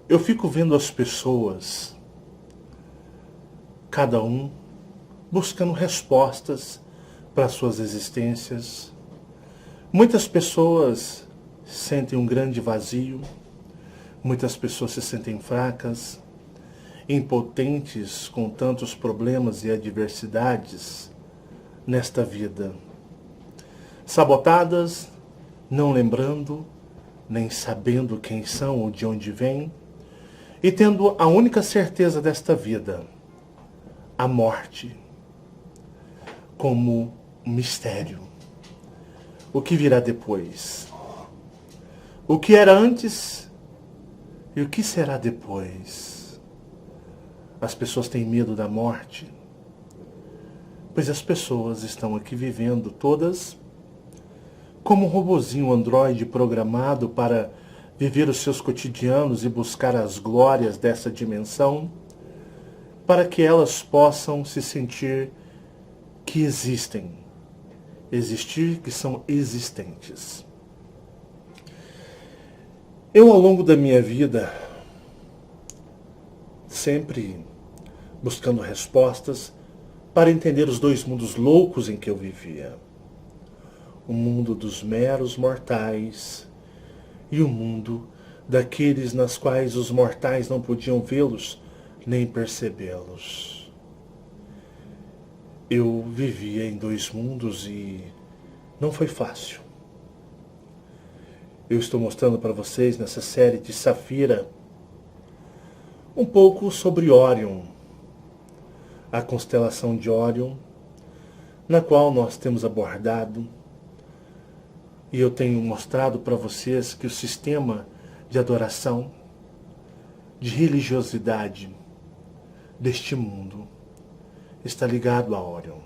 Eu fico vendo as pessoas, cada um buscando respostas para suas existências. Muitas pessoas sentem um grande vazio, muitas pessoas se sentem fracas, impotentes com tantos problemas e adversidades nesta vida. Sabotadas, não lembrando, nem sabendo quem são ou de onde vêm, e tendo a única certeza desta vida, a morte, como um mistério. O que virá depois? O que era antes e o que será depois? As pessoas têm medo da morte, pois as pessoas estão aqui vivendo todas como um robozinho androide programado para viver os seus cotidianos e buscar as glórias dessa dimensão, para que elas possam se sentir que existem, existir que são existentes. Eu, ao longo da minha vida, sempre buscando respostas para entender os dois mundos loucos em que eu vivia. O mundo dos meros mortais e o mundo daqueles nas quais os mortais não podiam vê-los nem percebê-los. Eu vivia em dois mundos e não foi fácil. Eu estou mostrando para vocês nessa série de Safira um pouco sobre Órion, a constelação de Órion, na qual nós temos abordado, e eu tenho mostrado para vocês que o sistema de adoração, de religiosidade deste mundo está ligado a Órion.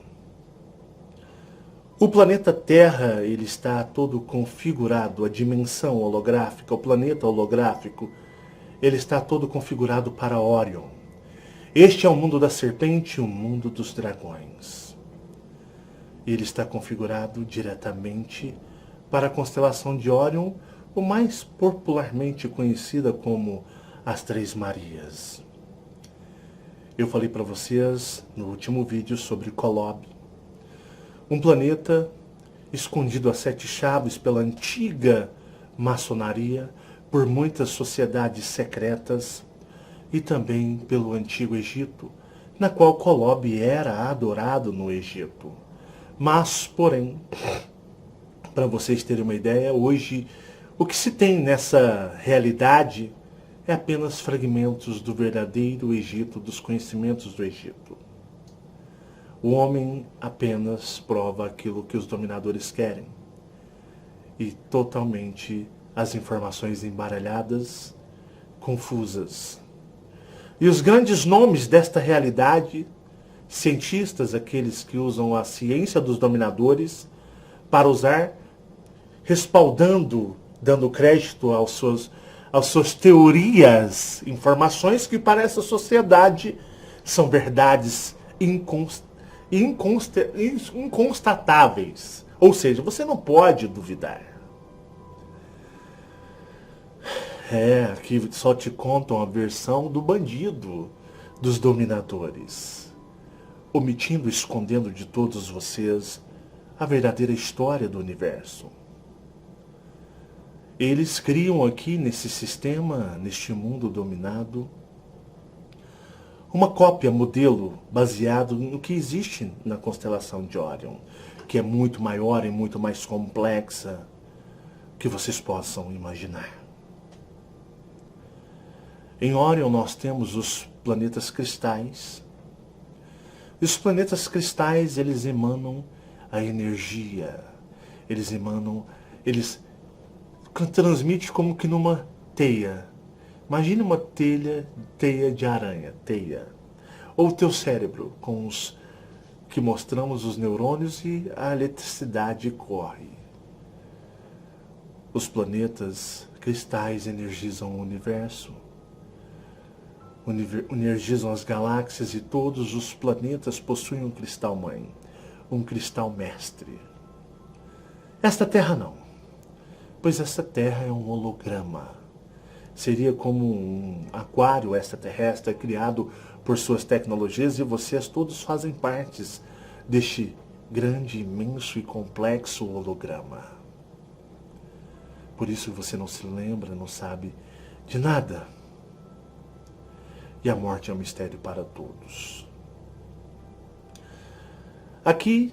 O planeta Terra, ele está todo configurado, a dimensão holográfica, o planeta holográfico, ele está todo configurado para Órion. Este é o mundo da serpente, o mundo dos dragões. Ele está configurado diretamente para a constelação de Órion, o mais popularmente conhecida como as Três Marias. Eu falei para vocês no último vídeo sobre Kolob, um planeta escondido a sete chaves pela antiga maçonaria, por muitas sociedades secretas e também pelo antigo Egito, na qual Kolob era adorado no Egito. Mas, porém, para vocês terem uma ideia, hoje o que se tem nessa realidade é apenas fragmentos do verdadeiro Egito, dos conhecimentos do Egito. O homem apenas prova aquilo que os dominadores querem. E totalmente as informações embaralhadas, confusas. E os grandes nomes desta realidade, cientistas, aqueles que usam a ciência dos dominadores para usar, respaldando, dando crédito às suas teorias, informações que para essa sociedade são verdades inconstatáveis. Ou seja, você não pode duvidar. Aqui só te contam a versão do bandido, dos dominadores, omitindo, escondendo de todos vocês a verdadeira história do universo. Eles criam aqui nesse sistema, neste mundo dominado, uma cópia, modelo, baseado no que existe na constelação de Órion, que é muito maior e muito mais complexa que vocês possam imaginar. Em Órion nós temos os planetas cristais. E os planetas cristais, eles emanam a energia. Eles transmitem como que numa teia. Imagine uma teia de aranha, ou o teu cérebro, com os que mostramos os neurônios e a eletricidade corre. Os planetas cristais energizam o universo, energizam as galáxias, e todos os planetas possuem um cristal mãe, um cristal mestre. Esta Terra não, pois esta Terra é um holograma. Seria como um aquário extraterrestre criado por suas tecnologias e vocês todos fazem parte deste grande, imenso e complexo holograma. Por isso você não se lembra, não sabe de nada. E a morte é um mistério para todos. Aqui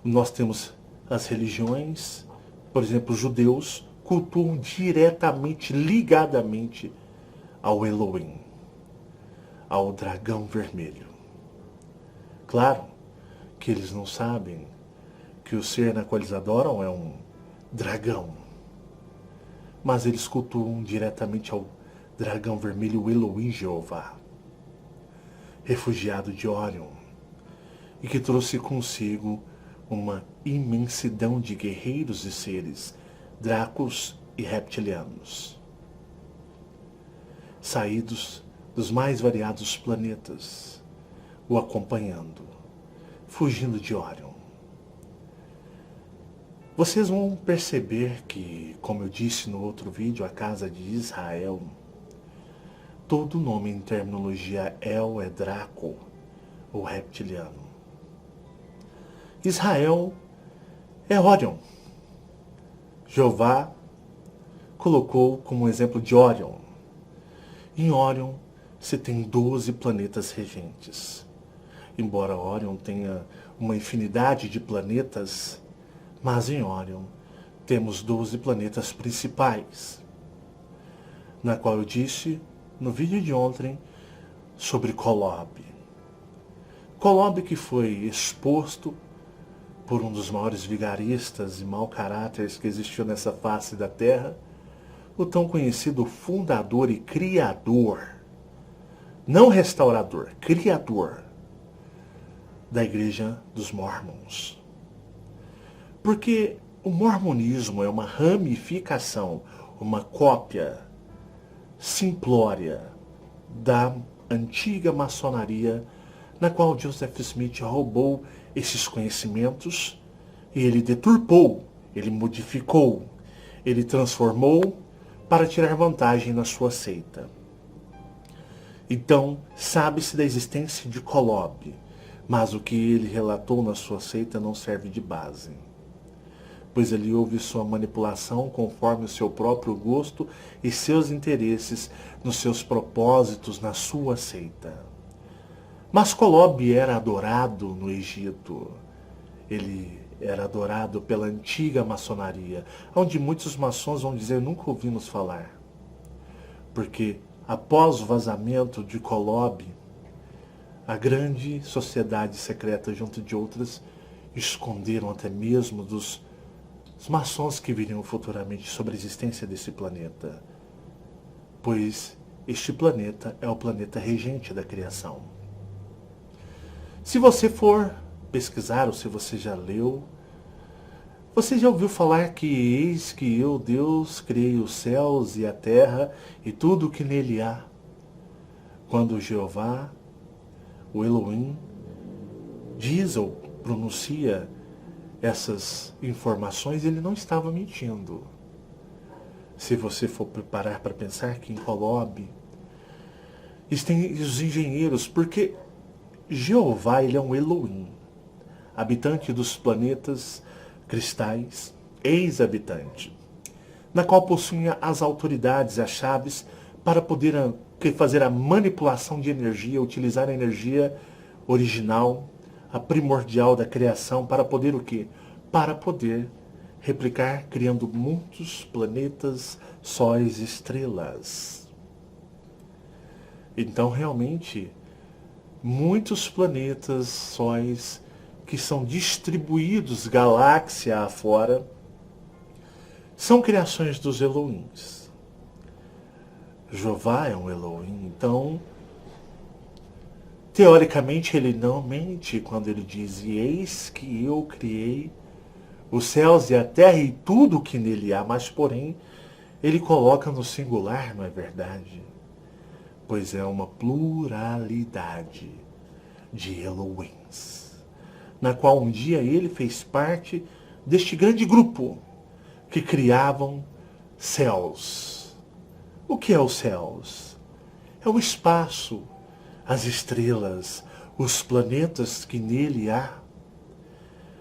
nós temos as religiões, por exemplo, os judeus cultuam diretamente, ligadamente ao Elohim, ao dragão vermelho. Claro que eles não sabem que o ser na qual eles adoram é um dragão, mas eles cultuam diretamente ao dragão vermelho, o Elohim Jeová, refugiado de Orion, e que trouxe consigo uma imensidão de guerreiros e seres, dracos e reptilianos, saídos dos mais variados planetas, o acompanhando, fugindo de Orion. Vocês vão perceber que, como eu disse no outro vídeo, a casa de Israel, todo nome em terminologia El é Draco, ou reptiliano. Israel é Orion. Jeová colocou como exemplo de Orion. Em Orion se tem 12 planetas regentes. Embora Orion tenha uma infinidade de planetas, mas em Orion temos 12 planetas principais, na qual eu disse no vídeo de ontem sobre Kolob. Kolob que foi exposto por um dos maiores vigaristas e mau caráteres que existiu nessa face da Terra, o tão conhecido fundador e criador, não restaurador, criador da Igreja dos Mormons. Porque o mormonismo é uma ramificação, uma cópia simplória da antiga maçonaria, na qual Joseph Smith roubou esses conhecimentos e ele deturpou, ele modificou, ele transformou para tirar vantagem na sua seita. Então, sabe-se da existência de Kolob, mas o que ele relatou na sua seita não serve de base, pois ali houve sua manipulação conforme o seu próprio gosto e seus interesses nos seus propósitos na sua seita. Mas Kolob era adorado no Egito. Ele era adorado pela antiga maçonaria, onde muitos maçons vão dizer, nunca ouvimos falar. Porque após o vazamento de Kolob, a grande sociedade secreta, junto de outras, esconderam até mesmo dos maçons que viriam futuramente sobre a existência desse planeta. Pois este planeta é o planeta regente da criação. Se você for pesquisar, ou se você já leu, você já ouviu falar que eis que eu, Deus, criei os céus e a terra e tudo o que nele há. Quando Jeová, o Elohim, diz ou pronuncia essas informações, ele não estava mentindo. Se você for parar para pensar que em Kolob existem os engenheiros, porque Jeová, ele é um Elohim, habitante dos planetas cristais, ex-habitante, na qual possuía as autoridades, as chaves, para poder fazer a manipulação de energia, utilizar a energia original, a primordial da criação, para poder o quê? Para poder replicar, criando muitos planetas, sóis, estrelas. Então, realmente, muitos planetas, sóis, que são distribuídos galáxia afora, são criações dos Elohims. Jeová é um Elohim, então, teoricamente, ele não mente quando ele diz, e eis que eu criei os céus e a terra e tudo o que nele há, mas, porém, ele coloca no singular, não é verdade? Pois é uma pluralidade de Elohims, na qual um dia ele fez parte deste grande grupo que criavam céus, O que é os céus? É o espaço, as estrelas, os planetas que nele há.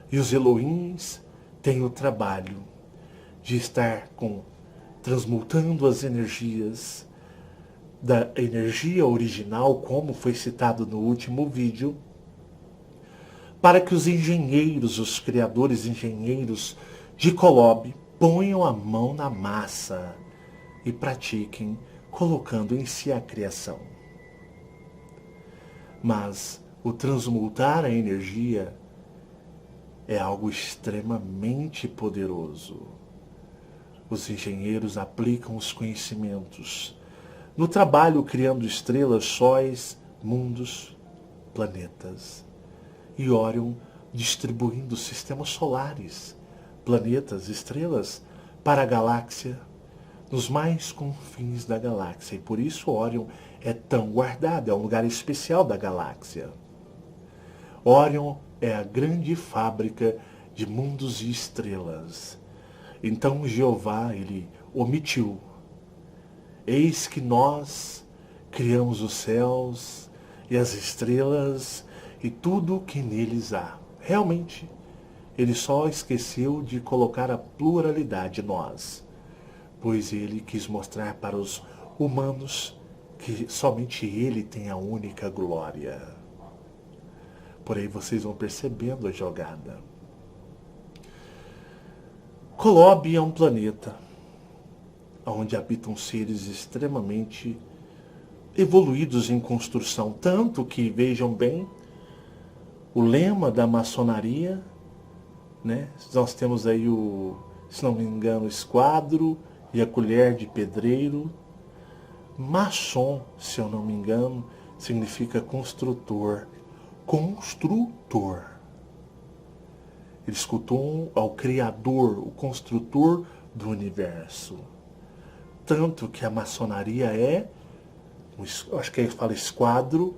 E os Elohims têm o trabalho de estar transmutando as energias da energia original, como foi citado no último vídeo, para que os engenheiros, os criadores engenheiros de Kolob, ponham a mão na massa e pratiquem, colocando em si a criação. Mas o transmutar a energia é algo extremamente poderoso. Os engenheiros aplicam os conhecimentos no trabalho criando estrelas, sóis, mundos, planetas. E Órion distribuindo sistemas solares, planetas, estrelas para a galáxia, nos mais confins da galáxia. E por isso Órion é tão guardado, é um lugar especial da galáxia. Órion é a grande fábrica de mundos e estrelas. Então Jeová, ele omitiu. Eis que nós criamos os céus e as estrelas e tudo o que neles há. Realmente, ele só esqueceu de colocar a pluralidade nós, pois ele quis mostrar para os humanos que somente ele tem a única glória. Por aí vocês vão percebendo a jogada. Kolob é um planeta onde habitam seres extremamente evoluídos em construção, tanto que, vejam bem, o lema da maçonaria, né? Nós temos aí se não me engano, o esquadro e a colher de pedreiro. Maçom, se eu não me engano, significa construtor. Construtor. Eles cultuam ao Criador, o construtor do universo. Tanto que a maçonaria acho que ele fala esquadro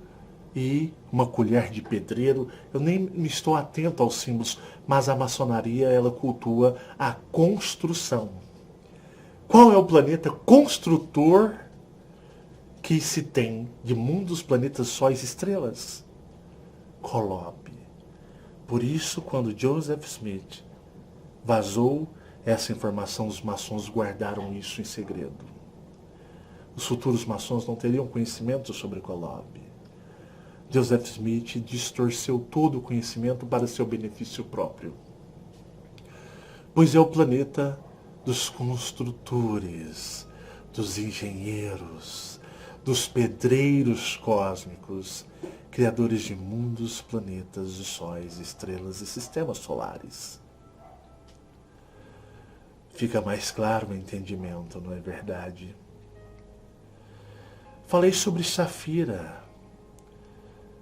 e uma colher de pedreiro. Eu nem me estou atento aos símbolos, mas a maçonaria, ela cultua a construção. Qual é o planeta construtor que se tem de mundos, planetas, sóis, estrelas? Kolob. Por isso, quando Joseph Smith vazou essa informação, os maçons guardaram isso em segredo. Os futuros maçons não teriam conhecimento sobre Kolob. Joseph Smith distorceu todo o conhecimento para seu benefício próprio. Pois é o planeta dos construtores, dos engenheiros, dos pedreiros cósmicos, criadores de mundos, planetas, sóis, estrelas e sistemas solares. Fica mais claro o entendimento, não é verdade? Falei sobre Safira.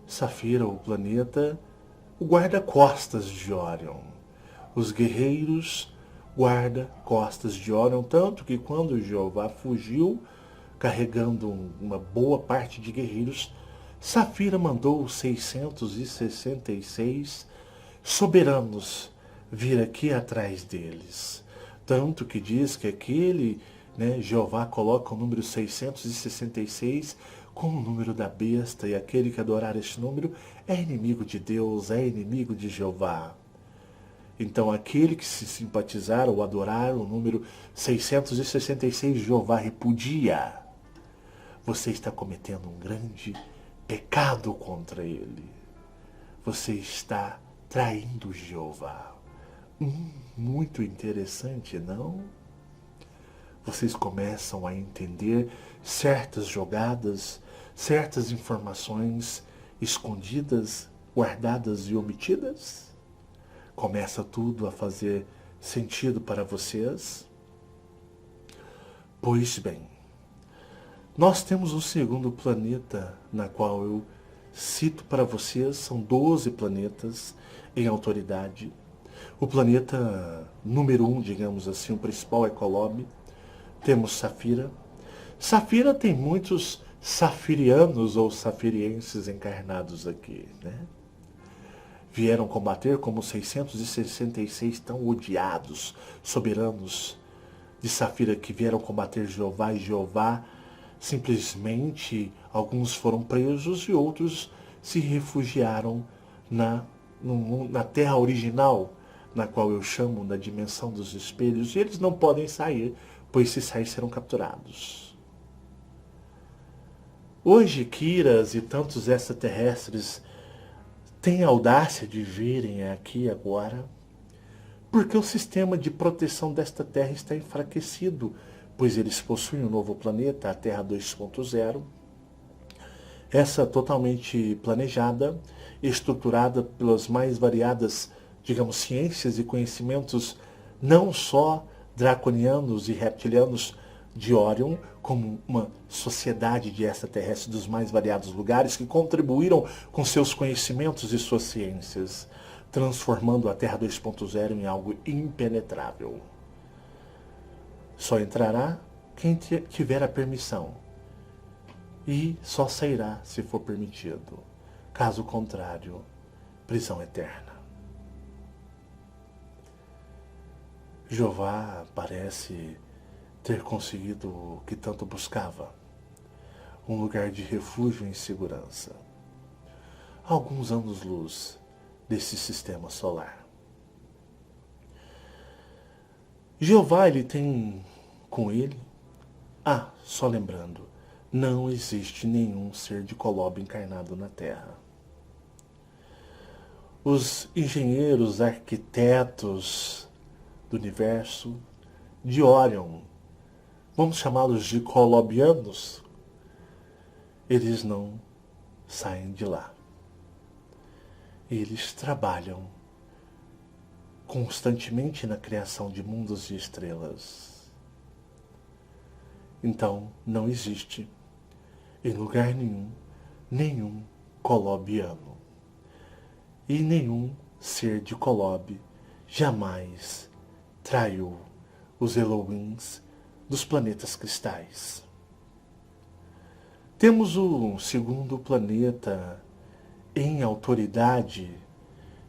Safira, o planeta, o guarda-costas de Órion. Os guerreiros guarda-costas de Órion, tanto que quando Jeová fugiu, carregando uma boa parte de guerreiros, Safira mandou os 666 soberanos vir aqui atrás deles. Tanto que diz que Jeová coloca o número 666 como o número da besta, e aquele que adorar este número é inimigo de Deus, é inimigo de Jeová. Então aquele que se simpatizar ou adorar o número 666, Jeová repudia. Você está cometendo um grande pecado contra ele. Você está traindo Jeová. Muito interessante, não? Vocês começam a entender certas jogadas, certas informações escondidas, guardadas e omitidas? Começa tudo a fazer sentido para vocês? Pois bem, nós temos um segundo planeta, na qual eu cito para vocês, são 12 planetas em autoridade. O planeta número 1, digamos assim, o principal é Kolob. Temos Safira. Safira tem muitos safirianos ou safirienses encarnados aqui, né? Vieram combater como 666 tão odiados soberanos de Safira que vieram combater Jeová, e Jeová Simplesmente, alguns foram presos e outros se refugiaram na terra original, na qual eu chamo da dimensão dos espelhos, e eles não podem sair, pois se sair serão capturados. Hoje, Kiras e tantos extraterrestres têm a audácia de virem aqui agora, porque o sistema de proteção desta Terra está enfraquecido, pois eles possuem um novo planeta, a Terra 2.0, essa totalmente planejada, estruturada pelas mais variadas, digamos, ciências e conhecimentos, não só draconianos e reptilianos de Orion, como uma sociedade de extraterrestres dos mais variados lugares que contribuíram com seus conhecimentos e suas ciências, transformando a Terra 2.0 em algo impenetrável. Só entrará quem tiver a permissão, e só sairá se for permitido. Caso contrário, prisão eterna. Jeová parece ter conseguido o que tanto buscava, um lugar de refúgio e segurança, alguns anos-luz desse sistema solar. Jeová, ele tem com ele... só lembrando, não existe nenhum ser de Kolob encarnado na Terra. Os engenheiros, arquitetos do universo de Orion, vamos chamá-los de Kolobianos, eles não saem de lá. Eles trabalham constantemente na criação de mundos e estrelas. Então, não existe, em lugar nenhum Kolobiano. E nenhum ser de Kolob jamais traiu os Elohims dos planetas cristais. Temos o segundo planeta em autoridade,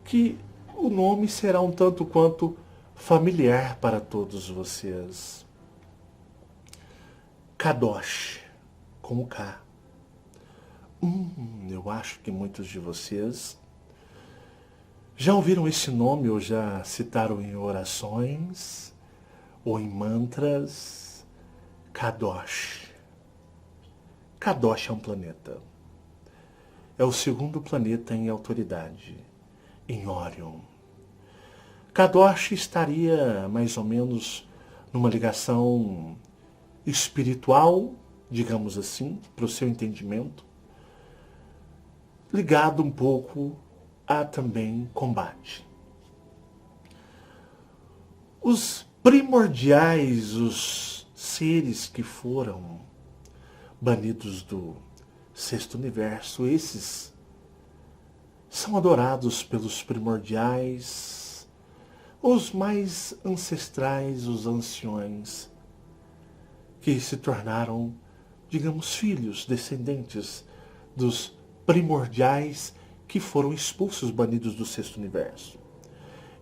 que o nome será um tanto quanto familiar para todos vocês. Kadosh, com o K. Eu acho que muitos de vocês já ouviram esse nome ou já citaram em orações ou em mantras. Kadosh. Kadosh é um planeta. É o segundo planeta em autoridade, em Orion. Kadosh estaria mais ou menos numa ligação espiritual, digamos assim, para o seu entendimento, ligado um pouco a também combate. Os primordiais, os seres que foram banidos do sexto universo, esses são adorados pelos primordiais, os mais ancestrais, os anciões, que se tornaram, digamos, filhos, descendentes dos primordiais que foram expulsos, banidos do sexto universo.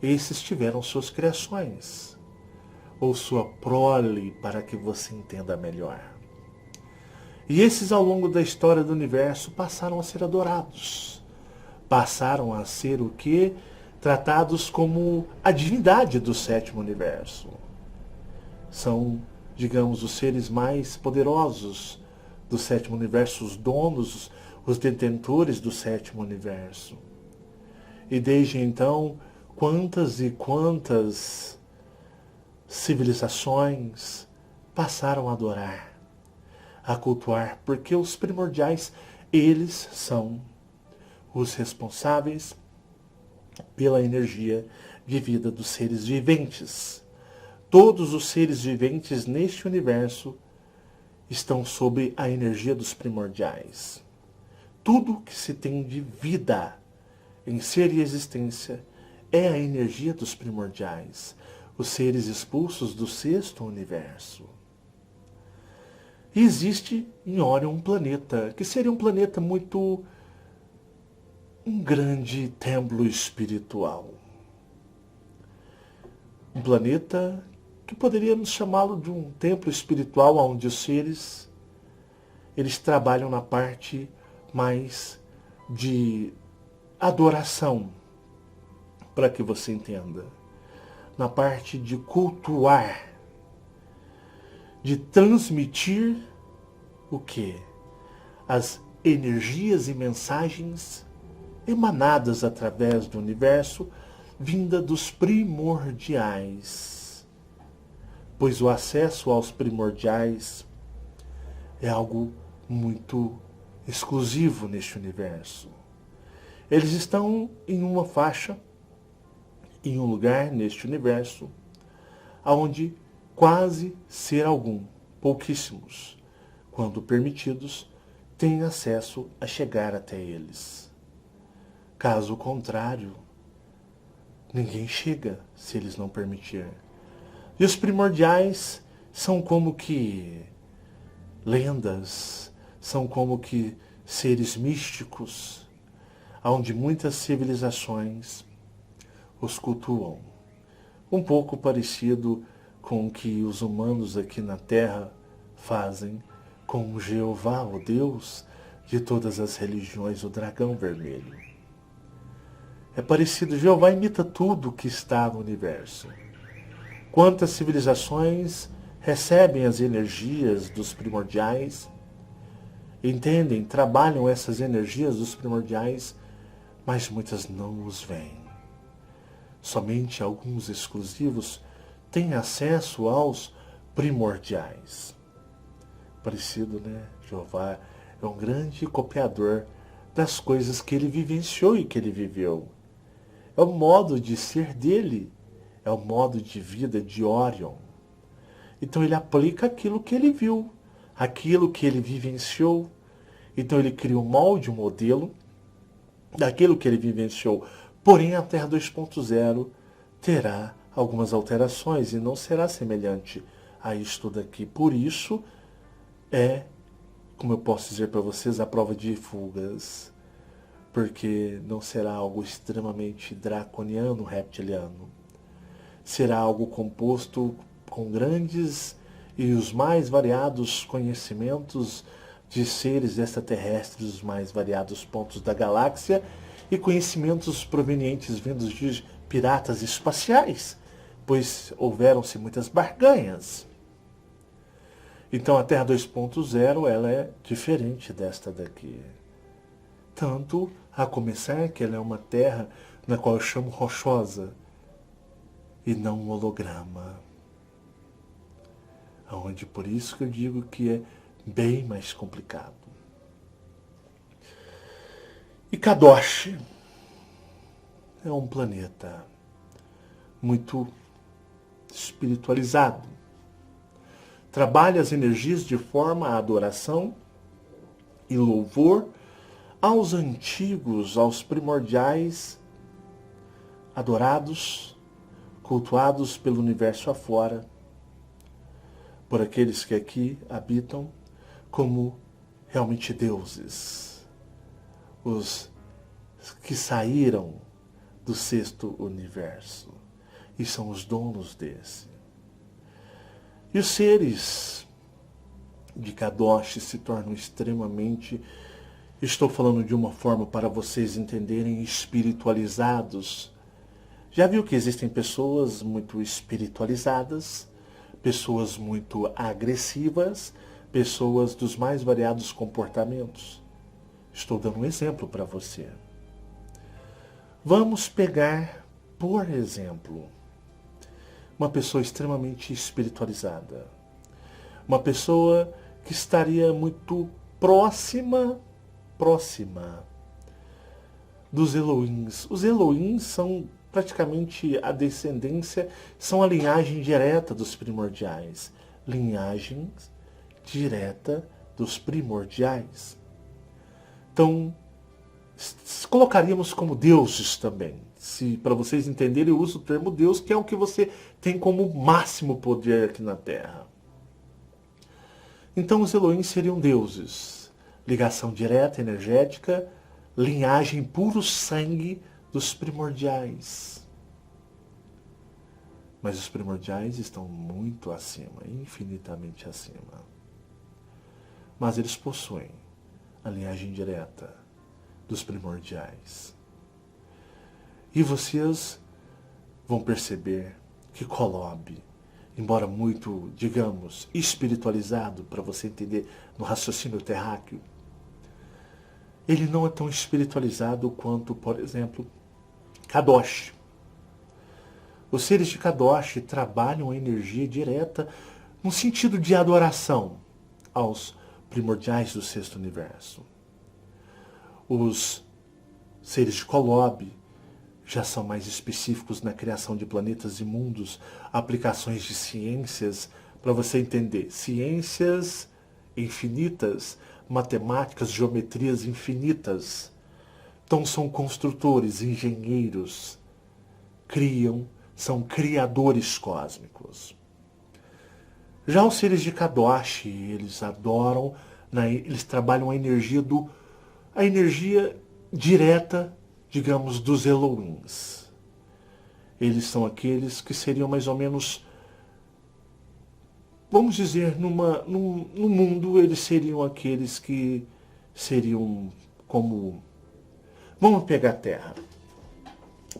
Esses tiveram suas criações, ou sua prole, para que você entenda melhor. E esses, ao longo da história do universo, passaram a ser adorados. Passaram a ser o quê? Tratados como a divindade do sétimo universo. São, digamos, os seres mais poderosos do sétimo universo, os donos, os detentores do sétimo universo. E desde então, quantas e quantas civilizações passaram a adorar, a cultuar, porque os primordiais, eles são os responsáveis pela energia de vida dos seres viventes. Todos os seres viventes neste universo estão sob a energia dos primordiais. Tudo que se tem de vida em ser e existência é a energia dos primordiais, os seres expulsos do sexto universo. E existe em Orion um planeta, que seria um planeta muito... um grande templo espiritual. Um planeta que poderíamos chamá-lo de um templo espiritual onde os seres eles trabalham na parte mais de adoração, para que você entenda. Na parte de cultuar, de transmitir o quê? As energias e mensagens emanadas através do universo, vinda dos primordiais. Pois o acesso aos primordiais é algo muito exclusivo neste universo. Eles estão em uma faixa, em um lugar neste universo, onde quase ser algum, pouquíssimos, quando permitidos, têm acesso a chegar até eles. Caso contrário, ninguém chega se eles não permitirem. E os primordiais são como que lendas, são como que seres místicos, onde muitas civilizações os cultuam. Um pouco parecido com o que os humanos aqui na Terra fazem com Jeová, o Deus de todas as religiões, o dragão vermelho. É parecido, Jeová imita tudo que está no universo. Quantas civilizações recebem as energias dos primordiais, entendem, trabalham essas energias dos primordiais, mas muitas não os veem. Somente alguns exclusivos têm acesso aos primordiais. Parecido, né? Jeová é um grande copiador das coisas que ele vivenciou e que ele viveu. É o modo de ser dele, é o modo de vida de Orion. Então ele aplica aquilo que ele viu, aquilo que ele vivenciou. Então ele cria um molde, um modelo daquilo que ele vivenciou. Porém, a Terra 2.0 terá algumas alterações e não será semelhante a isto daqui. Por isso, como eu posso dizer para vocês, a prova de fugas. Porque não será algo extremamente draconiano, reptiliano. Será algo composto com grandes e os mais variados conhecimentos de seres extraterrestres dos mais variados pontos da galáxia e conhecimentos provenientes vindos de piratas espaciais, pois houveram-se muitas barganhas. Então a Terra 2.0 ela é diferente desta daqui. Tanto a começar que ela é uma terra na qual eu chamo rochosa e não um holograma. Onde por isso que eu digo que é bem mais complicado. E Kadosh é um planeta muito espiritualizado. Trabalha as energias de forma a adoração e louvor aos antigos, aos primordiais, adorados, cultuados pelo universo afora, por aqueles que aqui habitam como realmente deuses, os que saíram do sexto universo e são os donos desse. E os seres de Kadosh se tornam extremamente, estou falando de uma forma para vocês entenderem, espiritualizados. Já viu que existem pessoas muito espiritualizadas, pessoas muito agressivas, pessoas dos mais variados comportamentos? Estou dando um exemplo para você. Vamos pegar, por exemplo, uma pessoa extremamente espiritualizada. Uma pessoa que estaria muito próxima dos Elohims. Os Elohims são praticamente a descendência, são a linhagem direta dos primordiais. Linhagem direta dos primordiais. Então, colocaríamos como deuses também. Se para vocês entenderem, eu uso o termo Deus, que é o que você tem como máximo poder aqui na Terra. Então os Elohim seriam deuses. Ligação direta, energética, linhagem puro sangue dos primordiais. Mas os primordiais estão muito acima, infinitamente acima. mas eles possuem a linhagem direta dos primordiais. E vocês vão perceber que Kolob, embora muito, digamos, espiritualizado, para você entender no raciocínio terráqueo, ele não é tão espiritualizado quanto, por exemplo, Kadosh. Os seres de Kadosh trabalham a energia direta no sentido de adoração aos primordiais do sexto universo. Os seres de Kolob já são mais específicos na criação de planetas e mundos, aplicações de ciências, para você entender, ciências infinitas, matemáticas, geometrias infinitas. Então são construtores, engenheiros, criam, são criadores cósmicos. Já os seres de Kadosh, eles adoram, eles trabalham a energia direta, digamos, dos Elohims. Eles são aqueles que seriam mais ou menos, vamos dizer, no mundo, eles seriam aqueles que seriam como... Vamos pegar a Terra.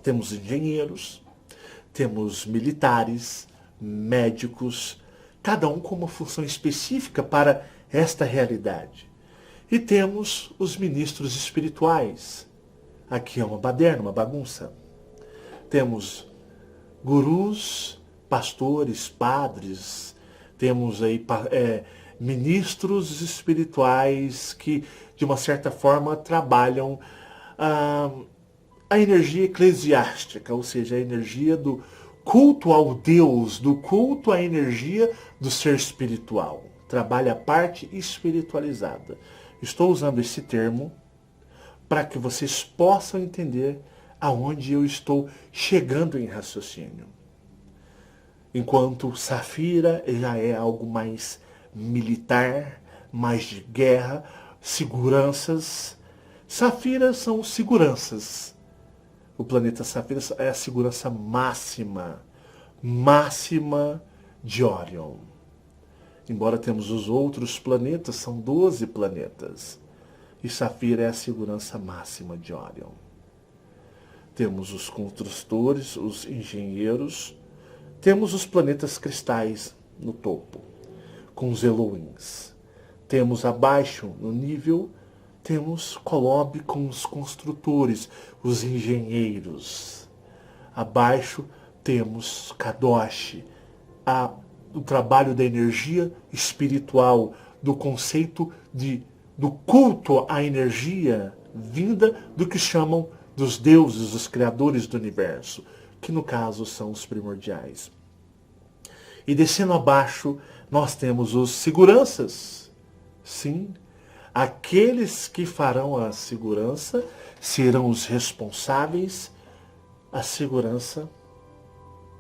Temos engenheiros, temos militares, médicos, cada um com uma função específica para esta realidade. E temos os ministros espirituais. Aqui é uma baderna, uma bagunça. Temos gurus, pastores, padres, temos aí ministros espirituais que, de uma certa forma, trabalham a energia eclesiástica, ou seja, a energia do culto ao Deus, do culto à energia do ser espiritual. Trabalha a parte espiritualizada. Estou usando esse termo para que vocês possam entender aonde eu estou chegando em raciocínio. Enquanto Safira já é algo mais militar, mais de guerra, seguranças. Safiras são seguranças. O planeta Safira é a segurança máxima de Orion. Embora temos os outros planetas, são 12 planetas. E Safira é a segurança máxima de Orion. Temos os construtores, os engenheiros, temos os planetas cristais no topo, com os Elohims. Temos abaixo, no nível, temos Kolob com os construtores, os engenheiros. Abaixo temos Kadosh, o trabalho da energia espiritual, do conceito do culto à energia vinda do que chamam dos deuses, os criadores do universo, que no caso são os primordiais. E descendo abaixo, nós temos os seguranças. Sim, aqueles que farão a segurança serão os responsáveis a segurança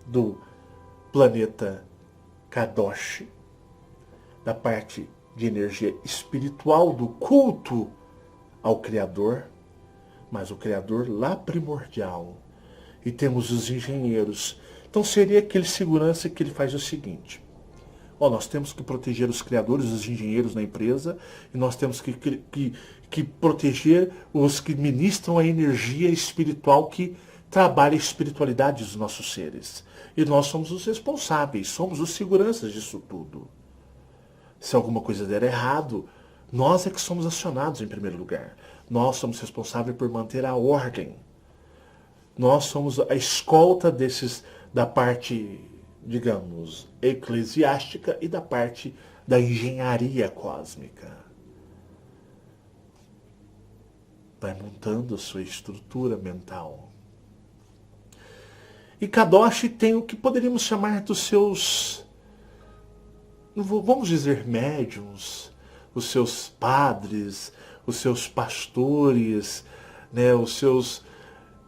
do planeta Kadosh, da parte de energia espiritual, do culto ao Criador, mas o Criador lá primordial. E temos os engenheiros. Então seria aquele segurança que ele faz o seguinte: nós temos que proteger os criadores, os engenheiros na empresa, e nós temos que proteger os que ministram a energia espiritual que trabalha a espiritualidade dos nossos seres. E nós somos os responsáveis, somos os seguranças disso tudo. Se alguma coisa der errado, nós é que somos acionados em primeiro lugar. Nós somos responsáveis por manter a ordem. Nós somos a escolta da parte, digamos, eclesiástica e da parte da engenharia cósmica. Vai montando a sua estrutura mental. E Kadosh tem o que poderíamos chamar dos seus, vamos dizer, médiuns, os seus padres, os seus pastores, né, os seus...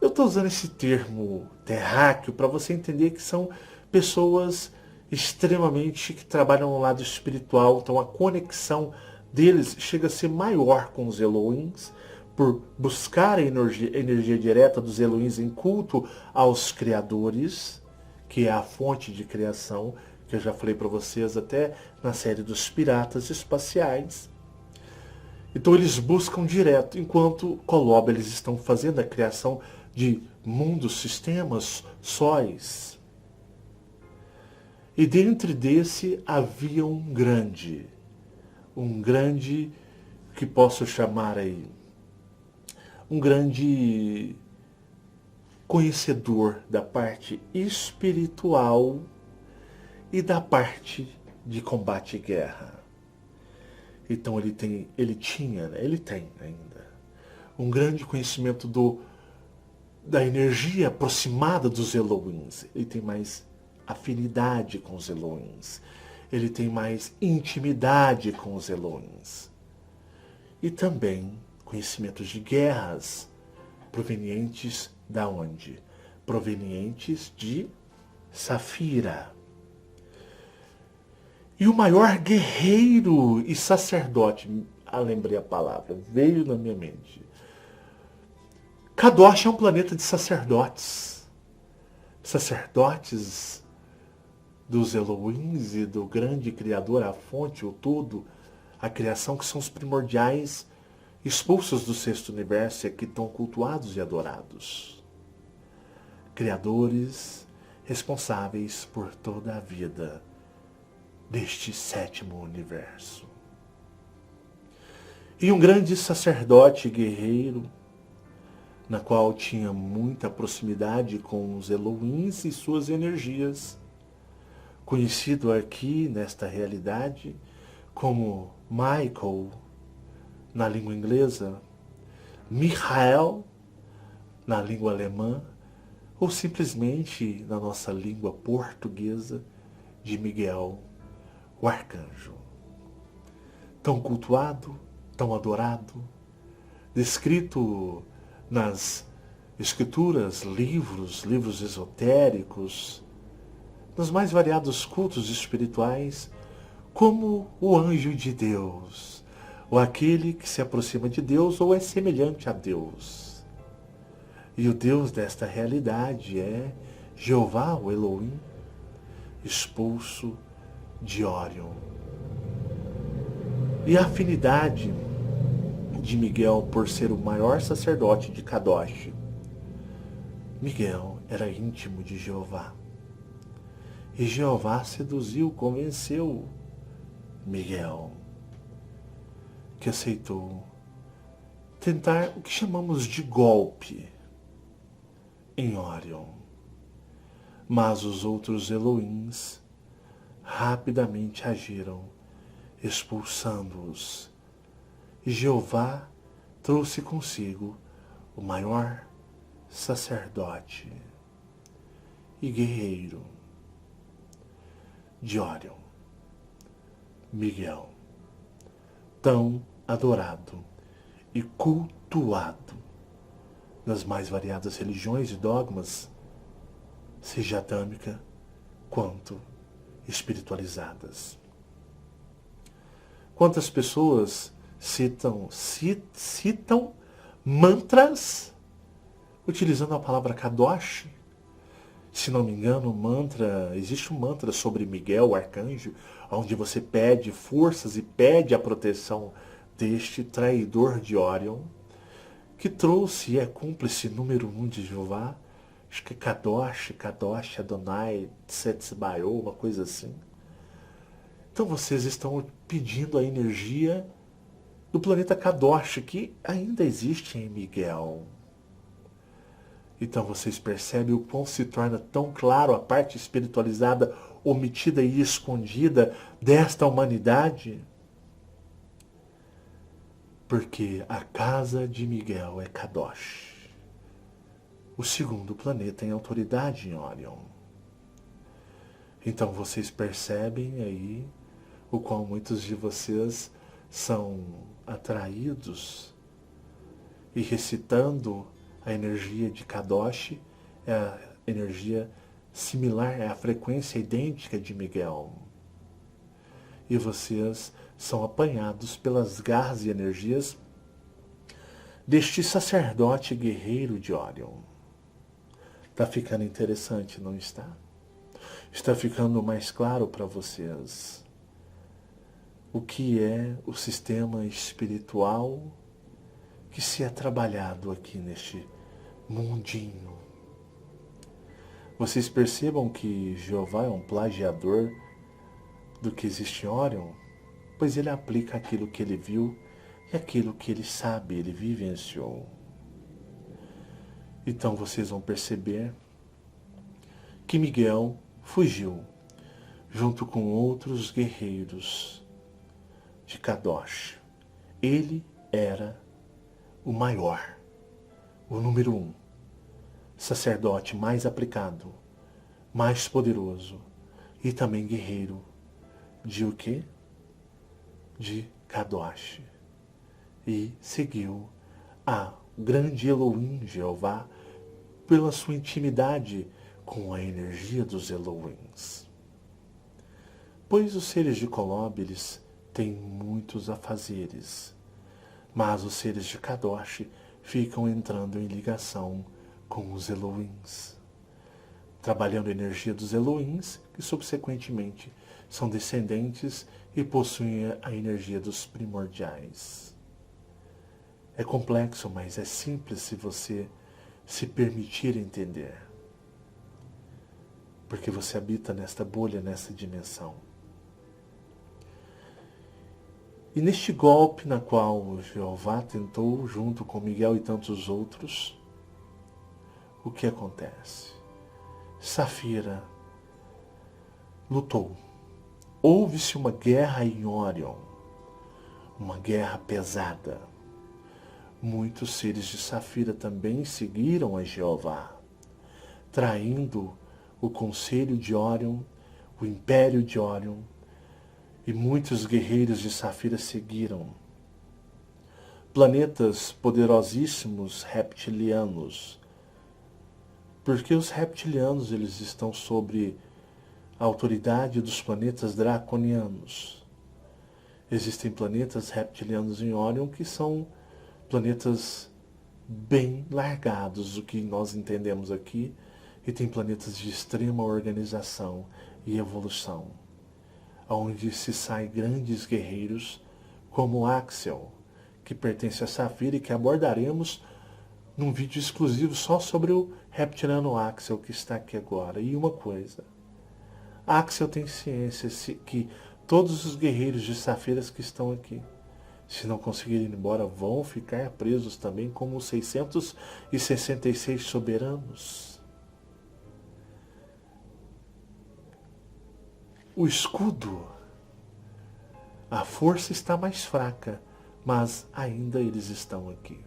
Eu estou usando esse termo terráqueo para você entender que são pessoas extremamente que trabalham no lado espiritual. Então a conexão deles chega a ser maior com os Elohims, por buscar a energia direta dos Elohims em culto aos criadores, que é a fonte de criação, que eu já falei para vocês até na série dos piratas espaciais. Então eles buscam direto, enquanto Kolob eles estão fazendo a criação de mundos, sistemas, sóis. E dentro desse havia um grande que posso chamar aí, um grande conhecedor da parte espiritual e da parte de combate e guerra. Então ele tem ainda um grande conhecimento da energia aproximada dos Elohims. Ele tem mais afinidade com os Elohims. Ele tem mais intimidade com os Elohims. E também conhecimentos de guerras provenientes da onde? Provenientes de Safira. E o maior guerreiro e sacerdote, lembrei a palavra, veio na minha mente. Kadosh é um planeta de sacerdotes. Sacerdotes dos Elohims e do grande Criador, a fonte, o todo, a criação, que são os primordiais expulsos do sexto universo e que estão cultuados e adorados. Criadores responsáveis por toda a vida deste sétimo universo. E um grande sacerdote guerreiro, na qual tinha muita proximidade com os Elohims e suas energias, conhecido aqui nesta realidade como Michael na língua inglesa, Michael na língua alemã, ou simplesmente na nossa língua portuguesa de Miguel, o arcanjo. Tão cultuado, tão adorado, descrito nas escrituras, livros esotéricos, nos mais variados cultos espirituais, como o anjo de Deus, ou aquele que se aproxima de Deus ou é semelhante a Deus. E o Deus desta realidade é Jeová, o Elohim, expulso de Orion. E a afinidade de Miguel por ser o maior sacerdote de Kadosh. Miguel era íntimo de Jeová. E Jeová seduziu, convenceu Miguel, que aceitou tentar o que chamamos de golpe em Orion. Mas os outros Elohims rapidamente agiram, expulsando-os. E Jeová trouxe consigo o maior sacerdote e guerreiro de Orion, Miguel, tão adorado e cultuado nas mais variadas religiões e dogmas, seja atâmica quanto espiritualizadas. Quantas pessoas citam mantras utilizando a palavra Kadosh? Se não me engano, existe um mantra sobre Miguel, o arcanjo, onde você pede forças e pede a proteção deste traidor de Orion, que trouxe e é cúmplice número 1 de Jeová. Acho que é Kadosh, Adonai, Tsetzbayo, uma coisa assim. Então vocês estão pedindo a energia do planeta Kadosh, que ainda existe em Miguel. Então vocês percebem o quão se torna tão claro a parte espiritualizada, omitida e escondida desta humanidade? Porque a casa de Miguel é Kadosh, o segundo planeta em autoridade em Orion. Então vocês percebem aí o qual muitos de vocês são atraídos e recitando a energia de Kadosh, é a energia similar, é a frequência idêntica de Miguel. E vocês são apanhados pelas garras e energias deste sacerdote guerreiro de Orion. Está ficando interessante, não está? Está ficando mais claro para vocês o que é o sistema espiritual que se é trabalhado aqui neste mundinho. Vocês percebam que Jeová é um plagiador do que existe em Orion, pois ele aplica aquilo que ele viu e aquilo que ele sabe, ele vivenciou. Então vocês vão perceber que Miguel fugiu junto com outros guerreiros de Kadosh. Ele era o maior, o número 1, sacerdote mais aplicado, mais poderoso e também guerreiro de o quê? De Kadosh. E seguiu a grande Elohim, Jeová, pela sua intimidade com a energia dos Elohims. Pois os seres de Kolob, eles têm muitos afazeres, mas os seres de Kadosh ficam entrando em ligação com os Elohims, trabalhando a energia dos Elohims, que subsequentemente são descendentes e possuem a energia dos primordiais. É complexo, mas é simples se você se permitir entender. Porque você habita nesta bolha, nessa dimensão. E neste golpe na qual Jeová tentou, junto com Miguel e tantos outros, o que acontece? Safira lutou. Houve-se uma guerra em Orion, uma guerra pesada. Muitos seres de Safira também seguiram a Jeová, traindo o conselho de Orion, o império de Orion, e muitos guerreiros de Safira seguiram. Planetas poderosíssimos reptilianos, porque os reptilianos eles estão sobre a autoridade dos planetas draconianos. Existem planetas reptilianos em Orion que são planetas bem largados, o que nós entendemos aqui, e tem planetas de extrema organização e evolução, onde se saem grandes guerreiros como Axel, que pertence a Safira e que abordaremos num vídeo exclusivo só sobre o reptiliano Axel que está aqui agora. E uma coisa, Axel tem ciência que todos os guerreiros de Safiras que estão aqui, se não conseguirem ir embora, vão ficar presos também como os 666 soberanos. O escudo, a força está mais fraca, mas ainda eles estão aqui.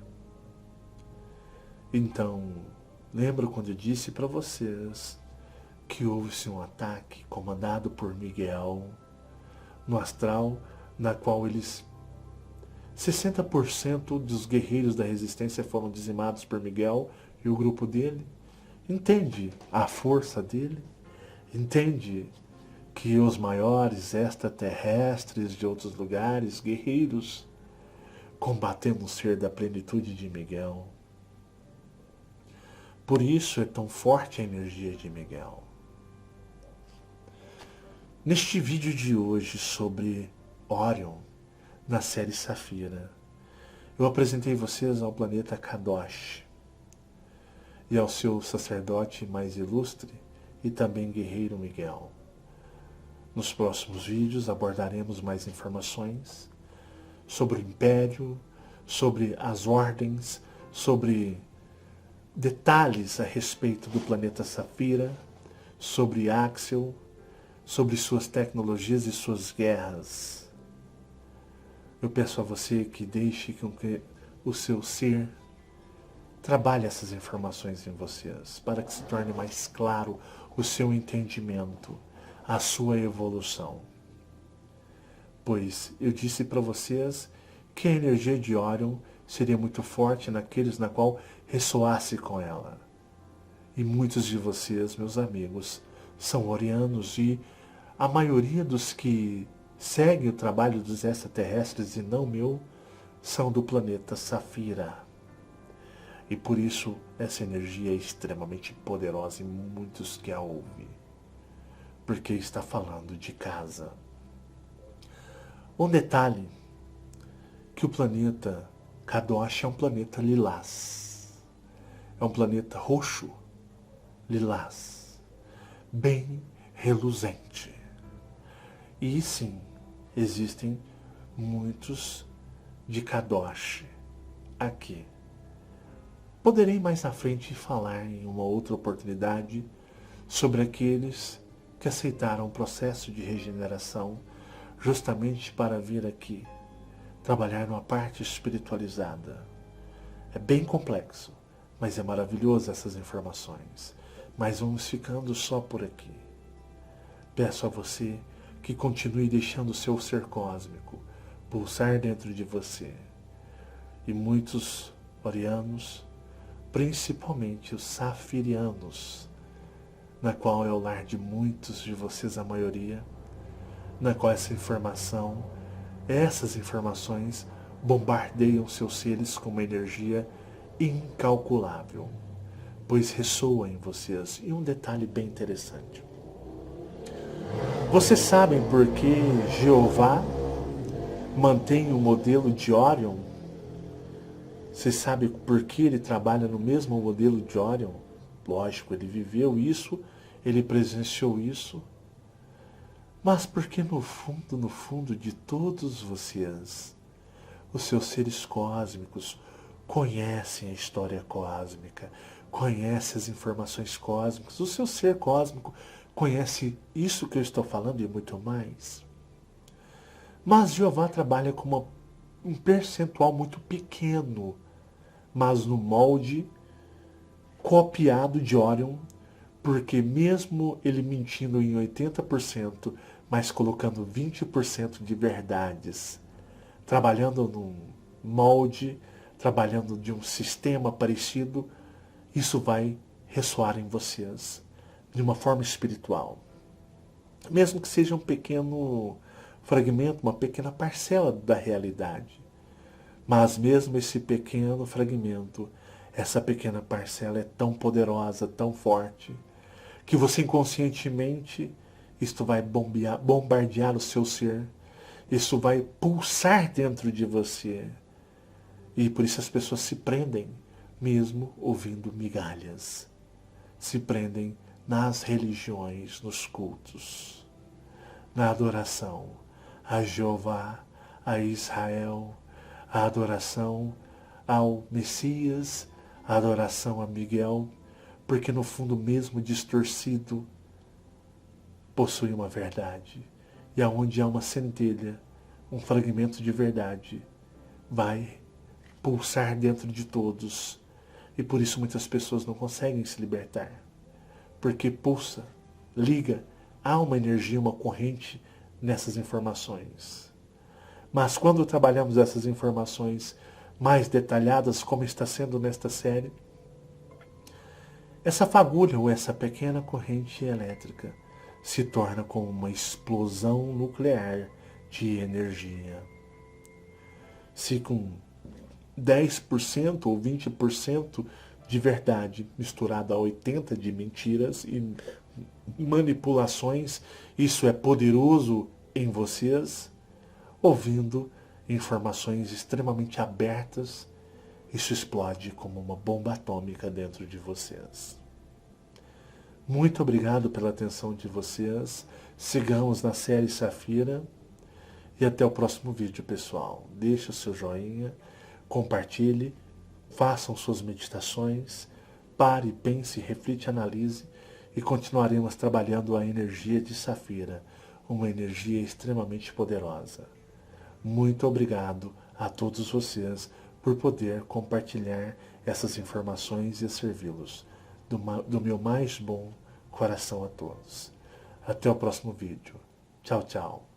Então, lembro quando eu disse para vocês que houve-se um ataque comandado por Miguel no astral, na qual 60% dos guerreiros da resistência foram dizimados por Miguel e o grupo dele. Entende a força dele? Entende que os maiores extraterrestres de outros lugares, guerreiros, combatendo o ser da plenitude de Miguel? Por isso é tão forte a energia de Miguel. Neste vídeo de hoje sobre Orion, na série Safira, eu apresentei vocês ao planeta Kadosh e ao seu sacerdote mais ilustre e também guerreiro Miguel. Nos próximos vídeos abordaremos mais informações sobre o Império, sobre as ordens, sobre detalhes a respeito do planeta Safira, sobre Axel, sobre suas tecnologias e suas guerras. Eu peço a você que deixe com que o seu ser trabalhe essas informações em vocês, para que se torne mais claro o seu entendimento, a sua evolução. Pois eu disse para vocês que a energia de Orion seria muito forte naqueles na qual ressoasse com ela. E muitos de vocês, meus amigos, são orianos e a maioria dos que seguem o trabalho dos extraterrestres e não meu são do planeta Safira. E por isso essa energia é extremamente poderosa em muitos que a ouvem. Porque está falando de casa. Um detalhe, que o planeta Kadosh é um planeta lilás. É um planeta roxo, lilás, bem reluzente. E sim, existem muitos de Kadosh aqui. Poderei mais à frente falar em uma outra oportunidade sobre aqueles que aceitaram o processo de regeneração justamente para vir aqui trabalhar numa parte espiritualizada. É bem complexo, mas é maravilhoso essas informações. Mas vamos ficando só por aqui. Peço a você que continue deixando o seu ser cósmico pulsar dentro de você. E muitos orianos, principalmente os safirianos, na qual é o lar de muitos de vocês, a maioria, na qual essas informações bombardeiam seus seres com uma energia incalculável, pois ressoa em vocês. E um detalhe bem interessante. Vocês sabem por que Jeová mantém o modelo de Orion? Vocês sabem por que ele trabalha no mesmo modelo de Orion? Lógico, ele viveu isso, ele presenciou isso. Mas porque no fundo de todos vocês, os seus seres cósmicos conhecem a história cósmica, conhecem as informações cósmicas, o seu ser cósmico conhece isso que eu estou falando e muito mais. Mas Jeová trabalha com um percentual muito pequeno, mas no molde copiado de Orion, porque mesmo ele mentindo em 80%, mas colocando 20% de verdades, trabalhando num molde, trabalhando de um sistema parecido, isso vai ressoar em vocês de uma forma espiritual. Mesmo que seja um pequeno fragmento, uma pequena parcela da realidade. Mas mesmo esse pequeno fragmento, essa pequena parcela é tão poderosa, tão forte, que você inconscientemente, isto vai bombardear o seu ser, isso vai pulsar dentro de você. E por isso as pessoas se prendem, mesmo ouvindo migalhas. Se prendem nas religiões, nos cultos, na adoração a Jeová, a Israel, a adoração ao Messias, a adoração a Miguel, porque no fundo mesmo distorcido possui uma verdade. E aonde há uma centelha, um fragmento de verdade, vai pulsar dentro de todos. E por isso muitas pessoas não conseguem se libertar. Porque pulsa, liga, há uma energia, uma corrente nessas informações. Mas quando trabalhamos essas informações mais detalhadas, como está sendo nesta série, essa fagulha ou essa pequena corrente elétrica se torna como uma explosão nuclear de energia. Se com 10% ou 20% de verdade misturada a 80% de mentiras e manipulações, isso é poderoso em vocês, ouvindo informações extremamente abertas, isso explode como uma bomba atômica dentro de vocês. Muito obrigado pela atenção de vocês. Sigamos na série Safira. E até o próximo vídeo, pessoal. Deixe o seu joinha, compartilhe, façam suas meditações, pare, pense, reflita, analise e continuaremos trabalhando a energia de Safira, uma energia extremamente poderosa. Muito obrigado a todos vocês por poder compartilhar essas informações e servi-los do meu mais bom coração a todos. Até o próximo vídeo. Tchau, tchau.